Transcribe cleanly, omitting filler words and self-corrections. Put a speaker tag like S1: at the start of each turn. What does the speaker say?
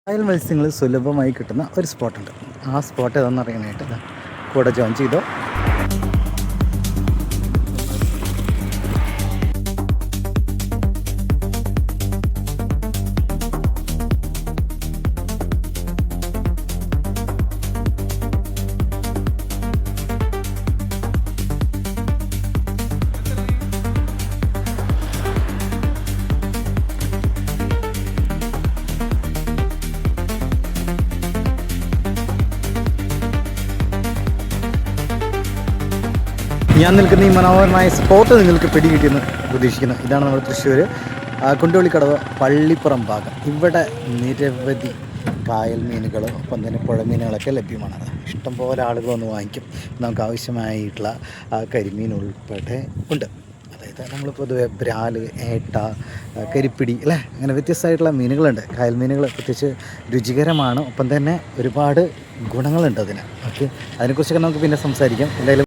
S1: കായൽ മത്സ്യങ്ങൾ സുലഭമായി കിട്ടുന്ന ഒരു സ്പോട്ടുണ്ട്. ആ സ്പോട്ട് ഏതാണെന്ന് അറിയാനായിട്ട് കൂടെ ജോയിൻ ചെയ്തോ. ഞാൻ നിൽക്കുന്ന ഈ മനോഹരമായ സ്പോട്ട് നിങ്ങൾക്ക് പിടികിട്ടിയെന്ന് പ്രതീക്ഷിക്കുന്നു. ഇതാണ് നമ്മുടെ തൃശ്ശൂർ കുണ്ടോളിക്കടവ് പള്ളിപ്പുറം ഭാഗം. ഇവിടെ നിരവധി കായൽ മീനുകളും ഒപ്പം തന്നെ പുഴമീനുകളൊക്കെ ലഭ്യമാണ്. ഇഷ്ടംപോലെ ആളുകൾ വന്ന് വാങ്ങിക്കും. നമുക്ക് ആവശ്യമായിട്ടുള്ള കരിമീൻ ഉൾപ്പെടെ ഉണ്ട്. അതായത് നമ്മൾ പൊതുവെ ബ്രാല്, ഏട്ട, കരിപ്പിടി അല്ലേ, അങ്ങനെ വ്യത്യസ്തമായിട്ടുള്ള മീനുകളുണ്ട്. കായൽ മീനുകൾ പ്രത്യേകിച്ച് രുചികരമാണ്, ഒപ്പം തന്നെ ഒരുപാട് ഗുണങ്ങളുണ്ട് അതിന്. ഓക്കെ, അതിനെക്കുറിച്ചൊക്കെ നമുക്ക് പിന്നെ സംസാരിക്കാം. എന്തായാലും